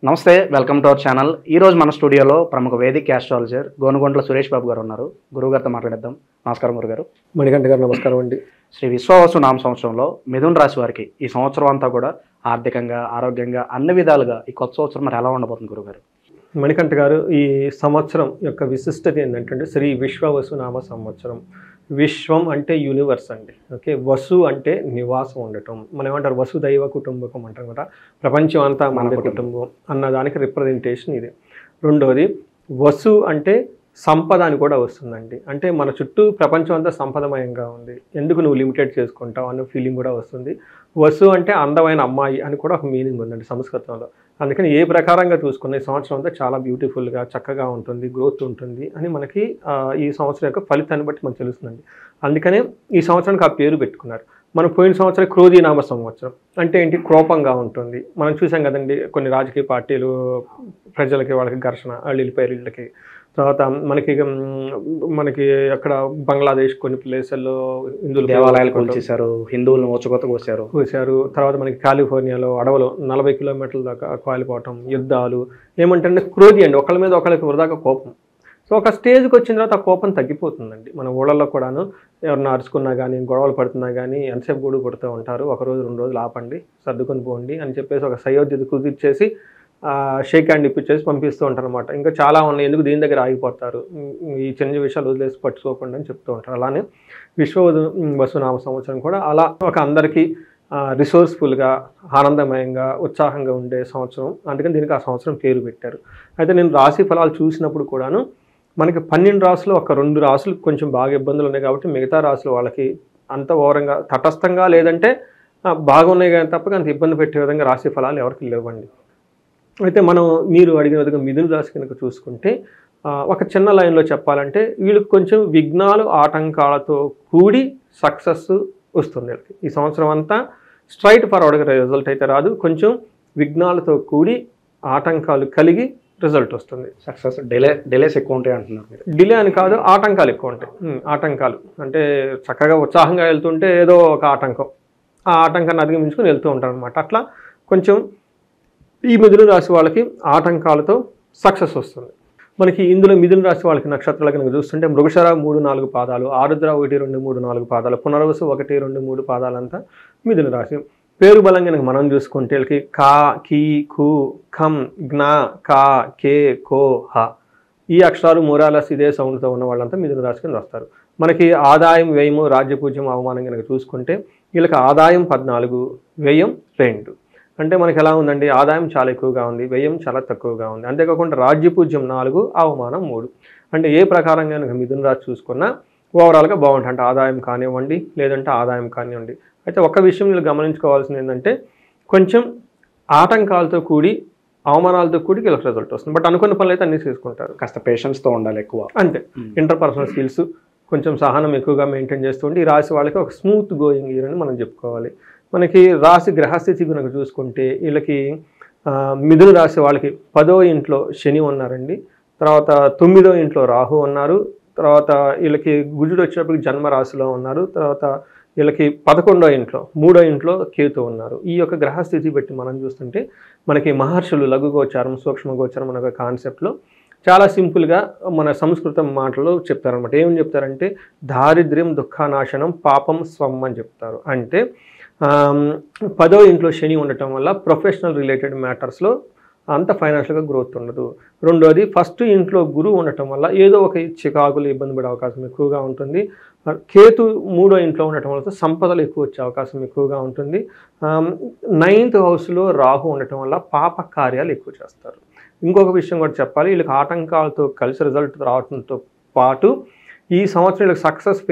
నమస్తే, welcome to our channel. ఈరోజు మన స్టూడియోలో ప్రముఖ వేదిక్ ఆస్ట్రాలజర్ గోనుగొంట్ల సురేష్ బాబు గారు ఉన్నారు. గురువుగారితో మాట్లాడేద్దాం. నమస్కారం గురుగారు. మణికంఠ గారు నమస్కారం అండి. శ్రీ విశ్వావసు నామ సంవత్సరంలో మిథున రాశి వారికి ఈ సంవత్సరం అంతా కూడా ఆర్థికంగా, ఆరోగ్యంగా అన్ని విధాలుగా ఈ కొత్త సంవత్సరం మరి ఎలా ఉండబోతుంది గురుగారు? మణికంఠ గారు, ఈ సంవత్సరం యొక్క విశిష్టత ఏంటంటే శ్రీ విశ్వావసు నామ సంవత్సరం. విశ్వం అంటే యూనివర్స్ అండి. ఓకే, వసు అంటే నివాసం ఉండటం. మనం ఏమంటారు, వసుదైవ కుటుంబకం అంటాం కదా, ప్రపంచం అంతా మన కుటుంబం అన్నదానికి రిప్రజెంటేషన్ ఇది. రెండోది, వసు అంటే సంపద అని కూడా వస్తుందండి. అంటే మన చుట్టూ ప్రపంచం అంతా సంపదమయంగా ఉంది, ఎందుకు నువ్వు లిమిటెడ్ చేసుకుంటావు అన్న ఫీలింగ్ కూడా వస్తుంది. వసు అంటే అందమైన అమ్మాయి అని కూడా ఒక మీనింగ్ ఉందండి సంస్కృతంలో. అందుకని ఏ ప్రకారంగా చూసుకున్న ఈ సంవత్సరం అంతా చాలా బ్యూటిఫుల్గా చక్కగా ఉంటుంది, గ్రోత్ ఉంటుంది అని మనకి ఈ సంవత్సరం యొక్క ఫలితాన్ని బట్టి మనకు తెలుస్తుందండి. అందుకనే ఈ సంవత్సరానికి ఆ పేరు పెట్టుకున్నారు. మనం పోయిన సంవత్సరం క్రోధీనామ సంవత్సరం అంటే ఏంటి, కోపంగా ఉంటుంది. మనం చూసాం కదండి, కొన్ని రాజకీయ పార్టీలు ప్రజలకి వాళ్ళకి ఘర్షణ, అళ్ళిళ్ళకి. తర్వాత మనకి అక్కడ బంగ్లాదేశ్ కొన్ని ప్లేసుల్లో హిందువులు దేవాలయాలు కూల్చేశారు, హిందువులను ఊచకొత్త కోసారు. తర్వాత మనకి కాలిఫోర్నియాలో అడవులు 40 కిలోమీటర్ల దాకా కాలిపోవటం, యుద్ధాలు. ఏమంటే క్రోధి అండి, ఒకళ్ళ మీద ఒకళ్ళకి వృధాగా కోపం. సో ఒక స్టేజ్కి వచ్చిన తర్వాత ఆ కోపం తగ్గిపోతుందండి. మన ఊళ్ళల్లో కూడాను ఎవరన్నా అరుచుకున్నా కానీ, గొడవలు పడుతున్నా కానీ ఎంతసేపు గూడు కొడుతూ ఉంటారు. ఒక రోజు 2 రోజులు ఆపండి, సర్దుకొని పోండి అని చెప్పేసి ఒక సయోధ్యత కుదిర్చేసి షేక్ హ్యాండ్ ఇప్పించేసి పంపిస్తూ ఉంటారు అనమాట. ఇంకా చాలా ఉన్నాయి, ఎందుకు దీని దగ్గర ఆగిపోతారు, ఈ చిన్న విషయాలు వదిలేసి పట్టుకోకుండా అని చెప్తూ ఉంటారు. అలానే విశ్వవసునామ సంవత్సరం కూడా అలా ఒక అందరికీ రిసోర్స్ఫుల్గా, ఆనందమయంగా, ఉత్సాహంగా ఉండే సంవత్సరం. అందుకని దీనికి ఆ సంవత్సరం పేరు పెట్టారు. అయితే నేను రాశి ఫలాలు చూసినప్పుడు కూడాను మనకి 12 రాసులు ఒక 2 రాసులు కొంచెం బాగా ఇబ్బందులు ఉన్నాయి కాబట్టి మిగతా రాసులు వాళ్ళకి అంత ఓరంగా తటస్థంగా లేదంటే బాగున్నాయి కానీ తప్ప అంత ఇబ్బంది పెట్టే విధంగా రాశి ఫలాలు ఎవరికి లేవండి. అయితే మీరు అడిగిన విధంగా మిథున రాశి కనుక చూసుకుంటే ఒక చిన్న లైన్లో చెప్పాలంటే వీళ్ళకి కొంచెం విఘ్నాలు, ఆటంకాలతో కూడి సక్సెస్ వస్తుంది. ఈ సంవత్సరం అంతా స్ట్రైట్ ఫార్వర్డ్గా రిజల్ట్ అయితే రాదు, కొంచెం విఘ్నాలతో కూడి ఆటంకాలు కలిగి రిజల్ట్ వస్తుంది. సక్సెస్ డిలేస్ ఎక్కువ ఉంటాయి అంటున్నారు మీరు. డిలే అని కాదు, ఆటంకాలు ఎక్కువ ఉంటాయి. ఆటంకాలు అంటే చక్కగా ఉత్సాహంగా వెళ్తుంటే ఏదో ఒక ఆటంకం, ఆ ఆటంకాన్ని అధిగమించుకొని వెళ్తూ ఉంటారు అనమాట. అట్లా కొంచెం ఈ మిథున రాశి వాళ్ళకి ఆటంకాలతో సక్సెస్ వస్తుంది. మనకి ఇందులో మిథున రాశి వాళ్ళకి నక్షత్రాలు కనుక చూస్తుంటే మృగశిర 3-4 పాదాలు, ఆరుద్ర 1-2-3-4 పాదాలు, పునర్వసు 1-2-3 పాదాలంతా మిథున రాశి. పేరు బలం కనుక మనం చూసుకుంటే వీళ్ళకి కా, కీ, కు, ఖం, జ్ఞ, కా, కే, కో, హ ఈ అక్షరాలు మోరాలస్ ఇదే సౌండ్తో ఉన్న వాళ్ళంతా మిథున రాశి కింద వస్తారు. మనకి ఆదాయం, వ్యయము, రాజ్యపూజ్యం, అవమానం కనుక చూసుకుంటే వీళ్ళకి ఆదాయం 14, వ్యయం 2. అంటే మనకి ఎలా ఉందండి, ఆదాయం చాలా ఎక్కువగా ఉంది, వ్యయం చాలా తక్కువగా ఉంది. అంతేకాకుండా రాజ్యపూజ్యం 4, అవమానం 3. అంటే ఏ ప్రకారంగా కనుక మిథున రాశి చూసుకున్నా ఓవరాల్గా బాగుంటుంది. అంటే ఆదాయం కానివ్వండి, లేదంటే ఆదాయం కానివ్వండి. అయితే ఒక విషయం మీరు గమనించుకోవాల్సింది ఏంటంటే కొంచెం ఆటంకాలతో కూడి, అవమానాలతో కూడి వీళ్ళకి రిజల్ట్ వస్తుంది. బట్ అనుకున్న పనులు అయితే అన్నీ చేసుకుంటారు. కాస్త పేషెన్స్తో ఉండాలి ఎక్కువ. అంతే, ఇంటర్పర్సనల్ స్కిల్స్ కొంచెం సహనం ఎక్కువగా మెయింటైన్ చేస్తుంటే ఈ రాశి వాళ్ళకి ఒక స్మూత్ గోయింగ్ ఇయర్ అని మనం చెప్పుకోవాలి. మనకి రాశి గ్రహస్థితి కనుక చూసుకుంటే వీళ్ళకి మిథున రాశి వాళ్ళకి 10వ ఇంట్లో శని ఉన్నారండి, తర్వాత 9వ ఇంట్లో రాహు ఉన్నారు, తర్వాత వీళ్ళకి గుజుడు వచ్చినప్పటికి జన్మరాశిలో ఉన్నారు, తర్వాత వీళ్ళకి 11వ ఇంట్లో 3వ ఇంట్లో కేతు ఉన్నారు. ఈ యొక్క గ్రహస్థితి బట్టి మనం చూస్తుంటే మనకి మహర్షులు లఘుగోచారం, సూక్ష్మగోచారం అనే ఒక కాన్సెప్ట్లో చాలా సింపుల్గా మన సంస్కృతం మాటలో చెప్తారనమాట. ఏమని చెప్తారంటే దారిద్ర్యం, దుఃఖనాశనం, పాపం స్వం అని చెప్తారు. అంటే 10వ ఇంట్లో శని ఉండటం వల్ల ప్రొఫెషనల్ రిలేటెడ్ మ్యాటర్స్లో అంత ఫైనాన్షియల్గా గ్రోత్ ఉండదు. రెండోది, ఫస్ట్ ఇంట్లో గురువు ఉండటం వల్ల ఏదో ఒక చికాకులు, ఇబ్బంది పడే అవకాశం ఎక్కువగా ఉంటుంది. కేతు 3వ ఇంట్లో ఉండటం వల్ల సంపదలు ఎక్కువ వచ్చే అవకాశం ఎక్కువగా ఉంటుంది. 9th హౌస్లో రాహు ఉండటం వల్ల పాప కార్యాలు ఎక్కువ చేస్తారు. ఇంకొక విషయం కూడా చెప్పాలి, వీళ్ళకి ఆటంకాలతో కలిసి రిజల్ట్ రావడంతో పాటు ఈ సంవత్సరం వీళ్ళకి సక్సెస్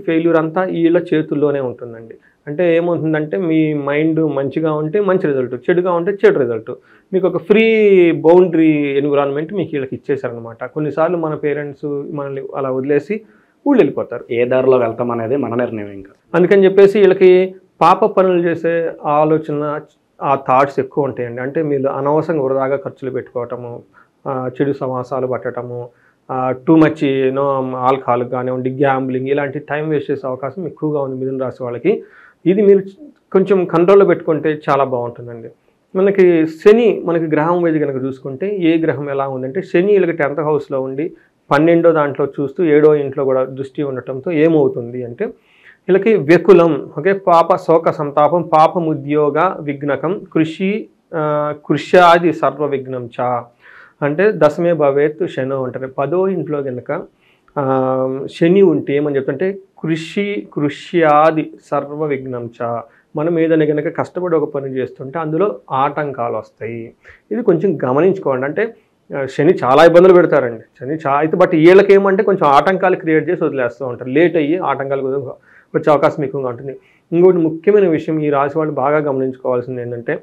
ఫెయిల్యూర్ అంతా వీళ్ళ చేతుల్లోనే ఉంటుందండి. అంటే ఏమవుతుందంటే మీ మైండ్ మంచిగా ఉంటే మంచి రిజల్ట్, చెడుగా ఉంటే చెడు రిజల్ట్. మీకు ఒక ఫ్రీ బౌండరీ ఎన్విరాన్మెంట్ మీకు వీళ్ళకి ఇచ్చేసారనమాట. కొన్నిసార్లు మన పేరెంట్స్ మనల్ని అలా వదిలేసి ఊళ్ళు వెళ్ళిపోతారు. ఏ దారిలో వెళ్తాం అనేది మన నిర్ణయం. ఇంకా అందుకని చెప్పేసి వీళ్ళకి పాప పనులు చేసే ఆలోచన, ఆ థాట్స్ ఎక్కువ ఉంటాయండి. అంటే మీరు అనవసరంగా వృధాగా ఖర్చులు పెట్టుకోవటము, చెడు సమాసాలు పట్టడము, టూ మచ్ ఆల్కహాల్ కానివ్వండి, గ్యాంబ్లింగ్, ఇలాంటి టైం వేస్ట్ చేసే అవకాశం ఎక్కువగా ఉంది మిథున రాశి వాళ్ళకి. ఇది మీరు కొంచెం కంట్రోల్లో పెట్టుకుంటే చాలా బాగుంటుందండి. మనకి శని మనకి గ్రహం వైజ్ కనుక చూసుకుంటే ఏ గ్రహం ఎలా ఉందంటే శని వీళ్ళకి 10th హౌస్లో ఉండి 12వ దాంట్లో చూస్తూ 7వ ఇంట్లో కూడా దృష్టి ఉండటంతో ఏమవుతుంది అంటే వీళ్ళకి వ్యకులం, ఓకే, పాప శోక సంతాపం, పాపముద్యోగ విఘ్నకం, కృష్యాది సర్వ విఘ్నం చ అంటే దశమే భవేత్ శనో అంటారు. 10వ ఇంట్లో కనుక శని ఉంటే ఏమని చెప్తుంటే కృష్యాది సర్వ విఘ్నం చ, మనం ఏదైనా కనుక కష్టపడి ఒక పని చేస్తుంటే అందులో ఆటంకాలు వస్తాయి. ఇది కొంచెం గమనించుకోండి. అంటే శని చాలా ఇబ్బందులు పెడతారండి, శని అయితే బట్ వీళ్ళకి ఏమంటే కొంచెం ఆటంకాలు క్రియేట్ చేసి వదిలేస్తూ ఉంటారు, లేట్ అయ్యి ఆటంకాలు వచ్చే అవకాశం ఎక్కువగా ఉంటుంది. ఇంకొకటి ముఖ్యమైన విషయం ఈ రాశి వాళ్ళు బాగా గమనించుకోవాల్సింది ఏంటంటే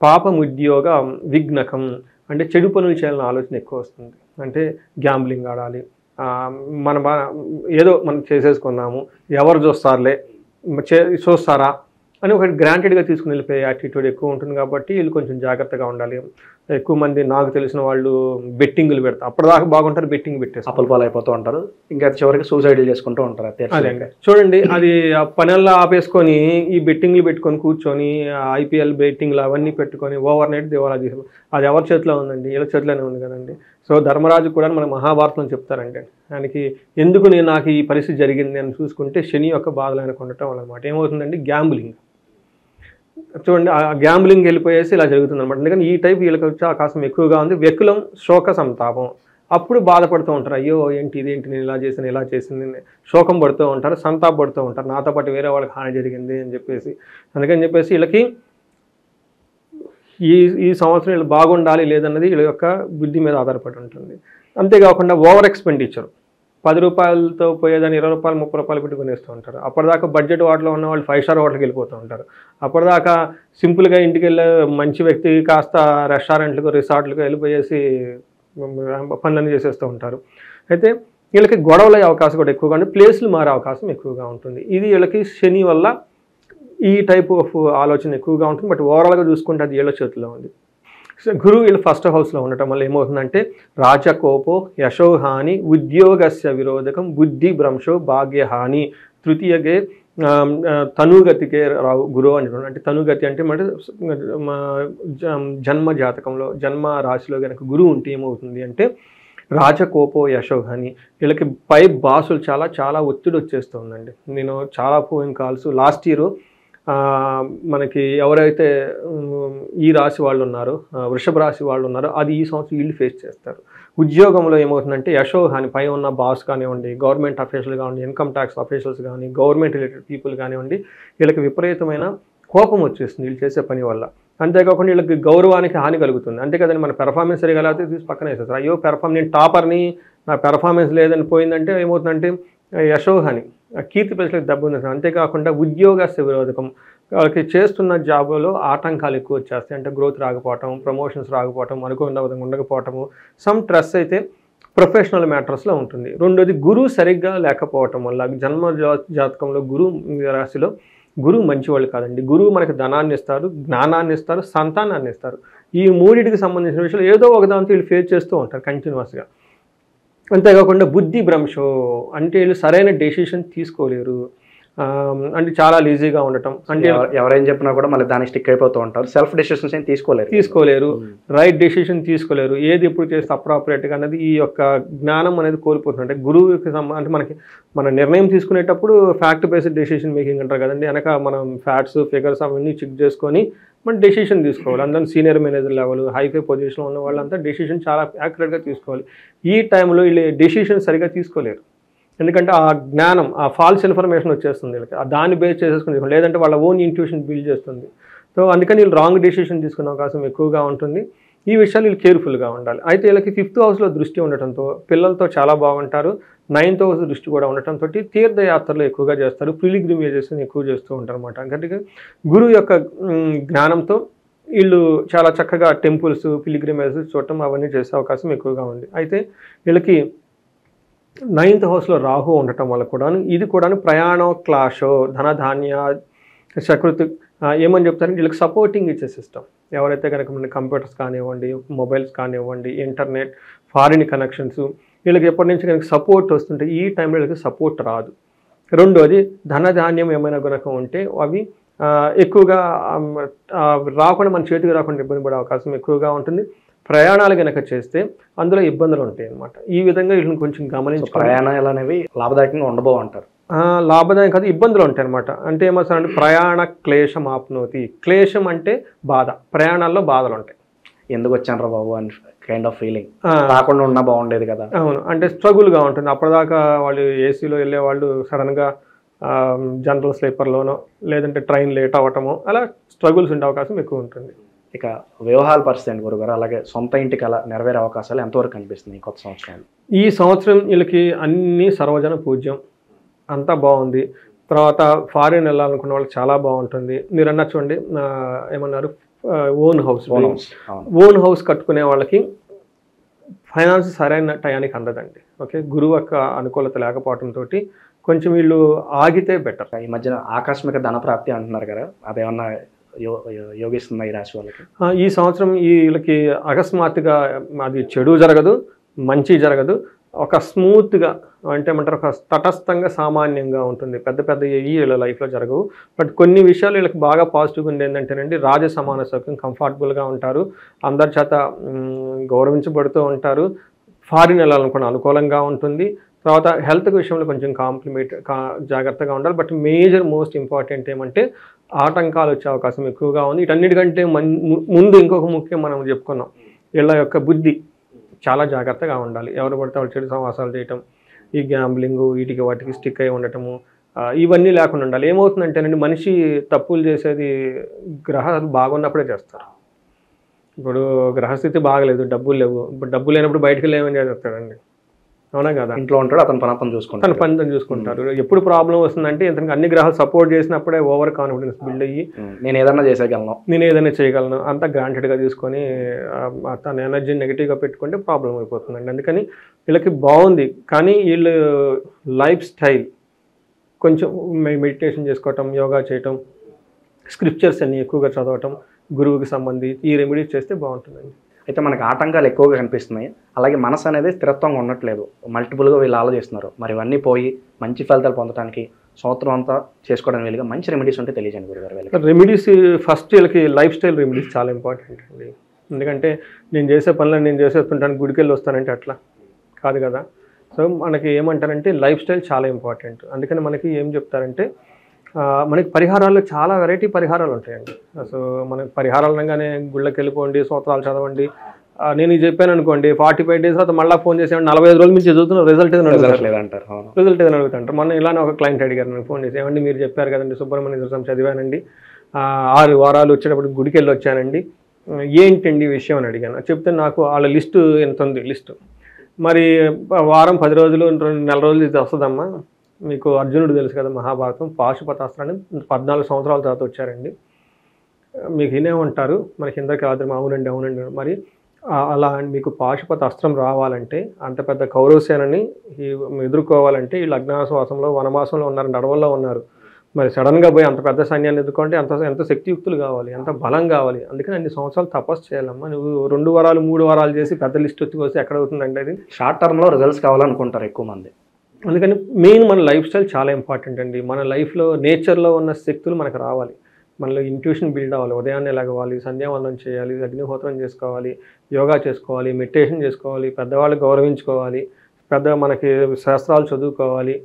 పాపముద్యోగ విఘ్నకం, అంటే చెడు పనులు చేయాలని ఆలోచన ఎక్కువ వస్తుంది. అంటే గ్యాంబ్లింగ్ ఆడాలి, ఏదో మనం చేసేసుకున్నాము, ఎవరు చూస్తారులే, చూస్తారా అని ఒకటి గ్రాంటెడ్గా తీసుకుని వెళ్ళిపోయే యాటిట్యూడ్ ఎక్కువ ఉంటుంది. కాబట్టి వీళ్ళు కొంచెం జాగ్రత్తగా ఉండాలి. ఎక్కువ మంది నాకు తెలిసిన వాళ్ళు బెట్టింగ్లు పెడతారు, అప్పటిదాకా బాగుంటారు, బెట్టింగ్ పెట్టేసి అప్పుల అయిపోతూ ఉంటారు, ఇంకా చివరికి సూసైడ్లు చేసుకుంటూ ఉంటారు. అదే చూడండి, అది ఆ పనుల్లో ఆపేసుకొని ఈ బెట్టింగ్లు పెట్టుకొని కూర్చొని IPL బెట్టింగ్లు అవన్నీ పెట్టుకొని ఓవర్ నైట్ దివాలా చేసారు. అది ఎవరి చేతిలో ఉందండి? వీళ్ళ చేతిలోనే ఉంది కదండి. సో ధర్మరాజు కూడా మన మహాభారతం చెప్తారంటే ఆయనకి ఎందుకు నాకు ఈ పరిస్థితి జరిగింది అని చూసుకుంటే శని యొక్క బాధలు ఆయనకు ఉండటం అన్నమాట. ఏమవుతుందండి? గ్యాంబ్లింగ్. చూడండి, ఆ గ్యాంబ్లింగ్ వెళ్ళిపోయేసి ఇలా జరుగుతుంది అనమాట. ఎందుకంటే ఈ టైప్ వీళ్ళకి వచ్చే అవకాశం ఎక్కువగా ఉంది. వ్యకులం శోక సంతాపం, అప్పుడు బాధపడుతూ ఉంటారు, అయ్యో ఇదేంటి నేను ఇలా చేసింది శోకం పడుతూ ఉంటారు, సంతాపడుతూ ఉంటారు, నాతో పాటు వేరే వాళ్ళకి హాని జరిగింది అని చెప్పేసి. అందుకని చెప్పేసి వీళ్ళకి ఈ సంవత్సరం వీళ్ళు బాగుండాలి లేదన్నది వీళ్ళ యొక్క బుద్ధి మీద ఆధారపడి ఉంటుంది. అంతేకాకుండా ఓవర్ ఎక్స్పెండిచర్, 10 రూపాయలతో పోయేదాన్ని 20 రూపాయలు 30 రూపాయలు పెట్టి కొనేస్తూ ఉంటారు. అప్పటిదాకా బడ్జెట్ వాటిలో ఉన్న వాళ్ళు 5 స్టార్ హోటల్కి వెళ్ళిపోతూ ఉంటారు. అప్పటిదాకా సింపుల్గా ఇంటికి వెళ్ళే మంచి వ్యక్తి కాస్త రెస్టారెంట్లకు రిసార్ట్లకు వెళ్ళిపోయేసి పనులన్నీ చేసేస్తూ ఉంటారు. అయితే వీళ్ళకి గొడవలు అయ్యే అవకాశం కూడా ఎక్కువగా ఉంది, ప్లేస్లు మారే అవకాశం ఎక్కువగా ఉంటుంది. ఇది వీళ్ళకి శని వల్ల ఈ టైప్ ఆఫ్ ఆలోచన ఎక్కువగా ఉంటుంది. బట్ ఓవరాల్గా చూసుకుంటే అది వీళ్ళ చేతిలో ఉంది. గురువు వీళ్ళు 1st హౌస్లో ఉండటం వల్ల ఏమవుతుందంటే రాజకోపో యశోహాని ఉద్యోగస్య విరోధకం బుద్ధి భ్రంశో భాగ్యహాని తృతీయగే తనుగతికే రావు గురువు అని. అంటే తనుగతి అంటే మన జన్మ జాతకంలో జన్మ రాశిలో కనుక గురువు ఉంటే ఏమవుతుంది అంటే రాజకోపో యశోహాని, వీళ్ళకి పై బాసులు చాలా ఒత్తిడి వచ్చేస్తుందండి. నేను చాలా ఫోన్ కాల్స్ లాస్ట్ ఇయర్ మనకి ఎవరైతే ఈ రాశి వాళ్ళు ఉన్నారో వృషభ రాశి వాళ్ళు ఉన్నారో అది ఈ సంవత్సరం వీళ్ళు ఫేస్ చేస్తారు. ఉద్యోగంలో ఏమవుతుందంటే యశోహాని, పై ఉన్న బాస్ కానివ్వండి, గవర్నమెంట్ అఫీషియల్ కానివ్వండి, ఇన్కమ్ ట్యాక్స్ అఫీషియల్స్ కానీ, గవర్నమెంట్ రిలేటెడ్ పీపుల్ కానివ్వండి, వీళ్ళకి విపరీతమైన కోపం వచ్చేస్తుంది వీళ్ళు చేసే పని వల్ల. అంతేకాకుండా వీళ్ళకి గౌరవానికి హాని కలుగుతుంది. అంతే కదండి, మన పెర్ఫార్మెన్స్ సరిగా లేకపోతే తీసి పక్కన వేసేస్తారు. అయ్యో నేను టాపర్ని, నా పెర్ఫార్మెన్స్ లేదని పోయిందంటే ఏమవుతుందంటే యశోహాని, కీర్తి ప్రజలకు దెబ్బ ఉంది. అంతేకాకుండా ఉద్యోగస్య విరోధకం, వాళ్ళకి చేస్తున్న జాబ్లో ఆటంకాలు ఎక్కువ వచ్చేస్తాయి. అంటే గ్రోత్ రాకపోవటం, ప్రమోషన్స్ రాకపోవటం, అనుకున్న విధంగా ఉండకపోవటము, సమ్ స్ట్రెస్ అయితే ప్రొఫెషనల్ మ్యాటర్స్లో ఉంటుంది. రెండోది గురువు సరిగ్గా లేకపోవటం వల్ల, జన్మ జాతకంలో గురువు రాశిలో గురువు మంచివాళ్ళు కాదండి. గురువు మనకి ధనాన్ని ఇస్తారు, జ్ఞానాన్ని ఇస్తారు, సంతానాన్ని ఇస్తారు. ఈ మూడింటికి సంబంధించిన విషయాలు ఏదో ఒక దాంతో వీళ్ళు ఫేస్ చేస్తూ ఉంటారు కంటిన్యూస్గా. అంతేకాకుండా బుద్ధి భ్రంశో, అంటే వీళ్ళు సరైన డెసిషన్ తీసుకోలేరు, అంటే చాలా ఈజీగా ఉండటం. అంటే ఎవరైనా చెప్పినా కూడా మళ్ళీ దానికి స్టిక్ అయిపోతూ ఉంటారు. సెల్ఫ్ డెసిషన్స్ ఏం తీసుకోలేరు, రైట్ డెసిషన్ తీసుకోలేరు. ఏది ఎప్పుడు చేస్తే అప్రాపరేట్గా అనేది ఈ యొక్క జ్ఞానం అనేది కోల్పోతుంది. అంటే గురువుకి అంటే మన నిర్ణయం తీసుకునేటప్పుడు ఫ్యాక్ట్ బేస్డ్ డెసిషన్ మేకింగ్ అంటారు కదండి. వెనక మనం ఫ్యాక్ట్స్ ఫిగర్స్ అవన్నీ చెక్ చేసుకొని మనం డెసిషన్ తీసుకోవాలి. అందరం సీనియర్ మేనేజర్ లెవెల్ హైఫై పొజిషన్లో ఉన్న వాళ్ళంతా డెసిషన్ చాలా యాక్యురేట్గా తీసుకోవాలి. ఈ టైంలో వీళ్ళు డెసిషన్ సరిగా తీసుకోలేరు. ఎందుకంటే ఆ జ్ఞానం, ఆ ఫాల్స్ ఇన్ఫర్మేషన్ వచ్చేస్తుంది వీళ్ళకి, దాన్ని బేస్ చేసేసుకుని, లేదంటే వాళ్ళ ఓన్ ఇంట్యూషన్ బిల్డ్ చేస్తుంది. సో అందుకని వీళ్ళు రాంగ్ డెసిషన్ తీసుకునే అవకాశం ఎక్కువగా ఉంటుంది. ఈ విషయాలు వీళ్ళు కేర్ఫుల్గా ఉండాలి. అయితే వీళ్ళకి 5th హౌస్లో దృష్టి ఉండటంతో పిల్లలతో చాలా బాగుంటారు. 9th హౌస్ దృష్టి కూడా ఉండటంతో తీర్థయాత్రలు ఎక్కువగా చేస్తారు, పిలిగ్రిమేజెస్ ఎక్కువ చేస్తూ ఉంటారు అన్నమాట. అంటే గురువు యొక్క జ్ఞానంతో వీళ్ళు చాలా చక్కగా టెంపుల్స్, పిలిగ్రిమేజెస్ చూడటం అవన్నీ చేసే అవకాశం ఎక్కువగా ఉంది. అయితే వీళ్ళకి 9th హౌస్లో రాహు ఉండటం వల్ల ఇది కూడా ప్రయాణం, క్లాషో, ధనధాన్య, సకృతి ఏమని చెప్తారంటే వీళ్ళకి సపోర్టింగ్ ఇచ్చే సిస్టమ్. ఎవరైతే కనుక మన కంప్యూటర్స్ కానివ్వండి, మొబైల్స్ కానివ్వండి, ఇంటర్నెట్, ఫారిన్ కనెక్షన్స్, వీళ్ళకి ఎప్పటి నుంచి కనుక సపోర్ట్ వస్తుంటే ఈ టైంలో వీళ్ళకి సపోర్ట్ రాదు. రెండోది ధనధాన్యం ఏమైనా కనుక ఉంటే అవి ఎక్కువగా రాకుండా మన చేతికి రాకుండా ఇబ్బంది పడే అవకాశం ఎక్కువగా ఉంటుంది. ప్రయాణాలు కనుక చేస్తే అందులో ఇబ్బందులు ఉంటాయి అన్నమాట. ఈ విధంగా వీటిని కొంచెం గమనించి ప్రయాణాలు అనేవి లాభదాయకంగా ఉండబోవు అంటారు. లాభదాయం కాదు, ఇబ్బందులు ఉంటాయి అనమాట. అంటే ఏమవుతారంటే ప్రయాణ క్లేశం ఆప్నోతి. క్లేశం అంటే బాధ, ప్రయాణాల్లో బాధలు ఉంటాయి. ఎందుకు వచ్చానరా బాబు అని కైండ్ ఆఫ్ ఫీలింగ్, రాకుండా ఉన్నా బాగుండేది కదా. అవును, అంటే స్ట్రగుల్గా ఉంటుంది. అప్పటిదాకా వాళ్ళు ఏసీలో వెళ్ళే వాళ్ళు సడన్గా జనరల్ స్లీపర్లోనో లేదంటే ట్రైన్ లేట్ అవ్వటమో అలా స్ట్రగుల్స్ ఉండే అవకాశం ఎక్కువ ఉంటుంది. ఇక వివాహాల పరిస్థితి గురుగారు, అలాగే సొంత ఇంటికి అలా నెరవేరే అవకాశాలు ఎంతవరకు కనిపిస్తున్నాయి కొత్త సంవత్సరం? ఈ సంవత్సరం వీళ్ళకి అన్ని సర్వజన పూజ్యం, అంతా బాగుంది. తర్వాత ఫారిన్ వెళ్ళాలనుకున్న వాళ్ళకి చాలా బాగుంటుంది. మీరు అన్న చూడండి, ఏమన్నారు, ఓన్ హౌస్ కట్టుకునే వాళ్ళకి ఫైనాన్స్ సరైన టయానికి అందదండి. ఓకే, గురువు యొక్క అనుకూలత లేకపోవడంతో కొంచెం వీళ్ళు ఆగితే బెటర్. ఈ మధ్యన ఆకస్మిక ధన ప్రాప్తి అంటున్నారు కదా, అదేమన్నా యోగిస్తుందా ఈ రాశి వాళ్ళకి? ఈ సంవత్సరం వీళ్ళకి అకస్మాత్తుగా అది చెడు జరగదు, మంచి జరగదు. ఒక స్మూత్గా అంటే ఏమంటారు, ఒక తటస్థంగా సామాన్యంగా ఉంటుంది. పెద్ద పెద్ద వీళ్ళ లైఫ్లో జరగవు. బట్ కొన్ని విషయాలు వీళ్ళకి బాగా పాజిటివ్గా ఉండేది ఏంటంటేనండి, రాజ సమాన సౌఖ్యం, కంఫర్టబుల్గా ఉంటారు, అందరి చేత గౌరవించబడుతూ ఉంటారు. ఫారిన్ వెళ్ళాలనుకున్న అనుకూలంగా ఉంటుంది. తర్వాత హెల్త్ విషయంలో కొంచెం జాగ్రత్తగా ఉండాలి. బట్ మోస్ట్ ఇంపార్టెంట్ ఏమంటే ఆటంకాలు వచ్చే అవకాశం ఎక్కువగా ఉంది. వీటన్నిటికంటే ముందు ఇంకొక ముఖ్యం మనం చెప్పుకున్నాం, వీళ్ళ యొక్క బుద్ధి చాలా జాగ్రత్తగా ఉండాలి. ఎవరు పడితే వాళ్ళు చెడు సమాసాలు చేయటం, ఈ గ్యాంబ్లింగ్, వీటికి వాటికి స్టిక్ అయి ఉండటము, ఇవన్నీ లేకుండా ఉండాలి. ఏమవుతుందంటేనండి, మనిషి తప్పులు చేసేది గ్రహాలు బాగున్నప్పుడే చేస్తారు. ఇప్పుడు గ్రహస్థితి బాగలేదు, డబ్బులు లేవు, ఇప్పుడు డబ్బులు లేనప్పుడు బయటకు వెళ్ళి ఏమని చేస్తాడండి, అవునా కదా? ఇంట్లో ఉంటాడు, అతను పని చూసుకుంటారు. ఎప్పుడు ప్రాబ్లం వస్తుందంటే ఇంతకు అన్ని గ్రహాలు సపోర్ట్ చేసినప్పుడే ఓవర్ కాన్ఫిడెన్స్ బిల్డ్ అయ్యి నేను ఏదైనా చేయగలను అంతా గ్రాంటెడ్గా తీసుకొని తన ఎనర్జీని నెగిటివ్గా పెట్టుకుంటే ప్రాబ్లం అయిపోతుందండి. అందుకని వీళ్ళకి బాగుంది, కానీ వీళ్ళు లైఫ్ స్టైల్ కొంచెం మెడిటేషన్ చేసుకోవటం, యోగా చేయటం, స్క్రిప్చర్స్ అన్ని ఎక్కువగా చదవటం, గురువుకి సంబంధించి ఈ రెమెడీస్ చేస్తే బాగుంటుందండి. అయితే మనకు ఆటంకాలు ఎక్కువగా కనిపిస్తున్నాయి, అలాగే మనసు అనేది స్థిరత్వంగా ఉండట్లేదు, మల్టిపుల్గా వీళ్ళు ఆలోచిస్తున్నారు. మరి ఇవన్నీ పోయి మంచి ఫలితాలు పొందడానికి సంవత్సరం అంతా చేసుకోవడం వీలుగా మంచి రెమెడీస్ ఉంటే తెలియజేయండి గురుగారు. వీళ్ళకి రెమెడీస్ ఫస్ట్ వీళ్ళకి లైఫ్ స్టైల్ రెమెడీస్ చాలా ఇంపార్టెంట్ అండి. ఎందుకంటే నేను చేసే పనులను నేను చేసేస్తుంటాను, గుడికి వెళ్ళి వస్తానంటే అట్లా కాదు కదా. సో మనకి ఏమంటారంటే లైఫ్ స్టైల్ చాలా ఇంపార్టెంట్. అందుకని మనకి ఏం చెప్తారంటే, మనకి పరిహారాల్లో చాలా వెరైటీ పరిహారాలు ఉంటాయండి. సో మనకి పరిహారాలు అనగానే గుళ్ళకి వెళ్ళిపోండి, స్తోత్రాలు చదవండి. నేను ఇది చెప్పాను అనుకోండి, 45 days తర్వాత మళ్ళీ ఫోన్ చేసేవాడు, 45 రోజుల నుంచి చదువుతున్న రిజల్ట్ ఏదైనా అడుగుతుంటారు. మొన్న ఇలానే ఒక క్లయింట్ అడిగారు, నేను ఫోన్ చేసి, ఏమండి మీరు చెప్పారు కదండి సుబ్రహ్మణ్య స్వామి చదివానండి, 6 వారాలు వచ్చేటప్పుడు గుడికి వెళ్ళి వచ్చానండి, ఏంటండి విషయం అని అడిగాను. చెప్తే నాకు వాళ్ళ లిస్టు ఎంత ఉంది, లిస్టు మరి వారం 10 రోజులు 2 నెల రోజులు ఇది వస్తుందమ్మా. మీకు అర్జునుడు తెలుసు కదా, మహాభారతం పాశుపతాస్త్రాన్ని 14 సంవత్సరాల తర్వాత వచ్చారండి, మీకు ఇనేమంటారు, మనకి ఇందరికి ఆదరణ అవునండి. మరి అలా మీకు పాశుపత అస్త్రం రావాలంటే, అంత పెద్ద కౌరవసేనని ఎదుర్కోవాలంటే వీళ్ళు అజ్ఞాతవాసంలో వనవాసంలో ఉన్నారు, నడవల్లో ఉన్నారు. మరి సడన్గా పోయి అంత పెద్ద సైన్యాన్ని ఎదుర్కొంటే ఎంత శక్తియుక్తులు కావాలి, ఎంత బలం కావాలి. అందుకని అన్ని సంవత్సరాలు తపస్సు చేయాలమ్మా. నువ్వు 2 వారాలు 3 వారాలు చేసి పెద్ద లిస్ట్ వచ్చి ఎక్కడ అవుతుందంటే అది షార్ట్ టర్మ్లో రిజల్ట్స్ కావాలనుకుంటారు ఎక్కువ మంది. అందుకని మెయిన్ మన లైఫ్ స్టైల్ చాలా ఇంపార్టెంట్ అండి. మన లైఫ్లో నేచర్లో ఉన్న శక్తులు మనకు రావాలి, మనలో ఇంట్యూషన్ బిల్డ్ అవ్వాలి. ఉదయాన్నే లెగవాలి, సంధ్యావందనం చేయాలి, అగ్నిహోత్రం చేసుకోవాలి, యోగా చేసుకోవాలి, మెడిటేషన్ చేసుకోవాలి, పెద్దవాళ్ళు గౌరవించుకోవాలి, మనకి శాస్త్రాలు చదువుకోవాలి,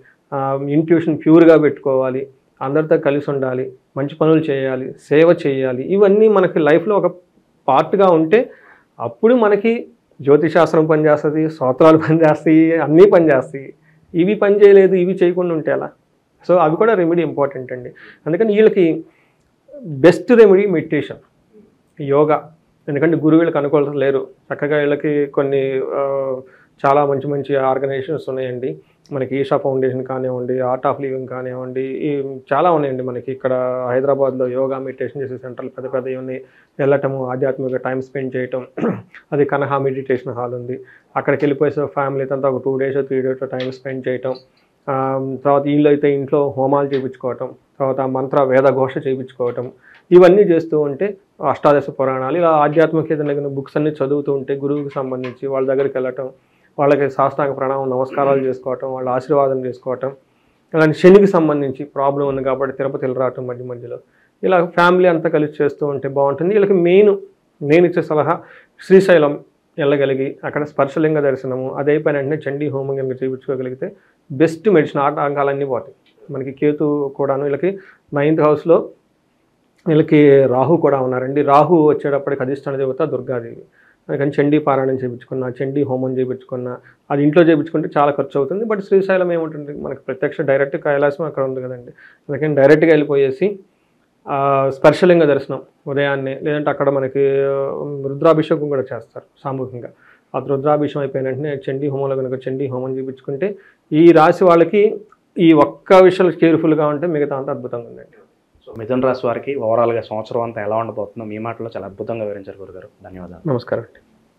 ఇంట్యూషన్ ప్యూర్గా పెట్టుకోవాలి, అందరితో కలిసి ఉండాలి, మంచి పనులు చేయాలి, సేవ చేయాలి. ఇవన్నీ మనకి లైఫ్లో ఒక పార్ట్గా ఉంటే అప్పుడు మనకి జ్యోతిశాస్త్రం పనిచేస్తుంది, స్తోత్రాలు పనిచేస్తాయి, అన్నీ పనిచేస్తాయి. ఇవి పని చేయలేదు, ఇవి చేయకుండా ఉంటే ఎలా? సో అవి కూడా రెమెడీ ఇంపార్టెంట్ అండి. అందుకని వీళ్ళకి బెస్ట్ రెమెడీ మెడిటేషన్, యోగా. ఎందుకంటే గురువులకు అనుకూలత లేరు. చక్కగా వీళ్ళకి కొన్ని చాలా మంచి ఆర్గనైజేషన్స్ ఉన్నాయండి. మనకి ఈషా ఫౌండేషన్ కానివ్వండి, ఆర్ట్ ఆఫ్ లివింగ్ కానివ్వండి, చాలా ఉన్నాయండి మనకి ఇక్కడ హైదరాబాద్లో. యోగా మెడిటేషన్ చేసే సెంటర్లు పెద్ద ఉన్నాయి. వెళ్ళటము, ఆధ్యాత్మిక టైం స్పెండ్ చేయటం. అది కనహా మెడిటేషన్ హాల్ ఉంది, అక్కడికి వెళ్ళిపోయి ఫ్యామిలీతో అంతా ఒక 2 days 3 days టైం స్పెండ్ చేయటం. తర్వాత వీళ్ళు అయితే ఇంట్లో హోమాలు చేయించుకోవటం, తర్వాత మంత్ర వేద ఘోష చేయించుకోవటం, ఇవన్నీ చేస్తూ ఉంటే అష్టాదశ పురాణాలు ఇలా ఆధ్యాత్మిక బుక్స్ అన్ని చదువుతూ ఉంటే గురువుకి సంబంధించి వాళ్ళ దగ్గరికి వెళ్ళటం, వాళ్ళకి సాష్టాంగ ప్రణామం నమస్కారాలు చేసుకోవటం, వాళ్ళ ఆశీర్వాదం చేసుకోవటం. అలాంటి శనికి సంబంధించి ప్రాబ్లం ఉంది కాబట్టి తిరుపతికి రావటం మధ్యలో ఇలా ఫ్యామిలీ అంతా కలిసి చేస్తూ ఉంటే బాగుంటుంది. వీళ్ళకి నేను ఇచ్చే సలహా శ్రీశైలం వెళ్ళగలిగి అక్కడ స్పర్శలింగ దర్శనము, అది అయిపోయిన వెంటనే చండీ హోమం కనుక చేయించుకోగలిగితే బెస్ట్ మెడిసిన్. ఆటంకాలన్నీ పోతాయి. మనకి కేతు కూడాను వీళ్ళకి 9th హౌస్లో వీళ్ళకి రాహు కూడా ఉన్నారండి. రాహు వచ్చేటప్పటికి అధిష్టాన దేవత దుర్గాదేవి. అందుకని చండీ పారాయణం చేయించుకున్నా, చండీ హోమం చేయించుకున్నా, అది ఇంట్లో చేయించుకుంటే చాలా ఖర్చు అవుతుంది. బట్ శ్రీశైలం ఏముంటుంది, మనకి ప్రత్యక్ష డైరెక్ట్ కైలాసం అక్కడ ఉంది కదండి. అందుకని డైరెక్ట్గా వెళ్ళిపోయేసి స్పర్శలింగ దర్శనం ఉదయాన్నే, లేదంటే అక్కడ మనకి రుద్రాభిషేకం కూడా చేస్తారు సామూహికంగా. ఆ రుద్రాభిషేకం అయిపోయిన వెంటనే చండీ హోమంలో కనుక చండీ హోమం చేయించుకుంటే ఈ రాశి వాళ్ళకి ఈ ఒక్క విషయాలు కేర్ఫుల్గా ఉంటే మిగతా అంతా అద్భుతంగా ఉందండి. సో మిథున రాశి వారికి ఓవరాల్గా సంవత్సరం అంతా ఎలా ఉండబోతుందో మీ మాటలో చాలా అద్భుతంగా వివరించారు గురుగారు. ధన్యవాదాలు. నమస్కారం అండి.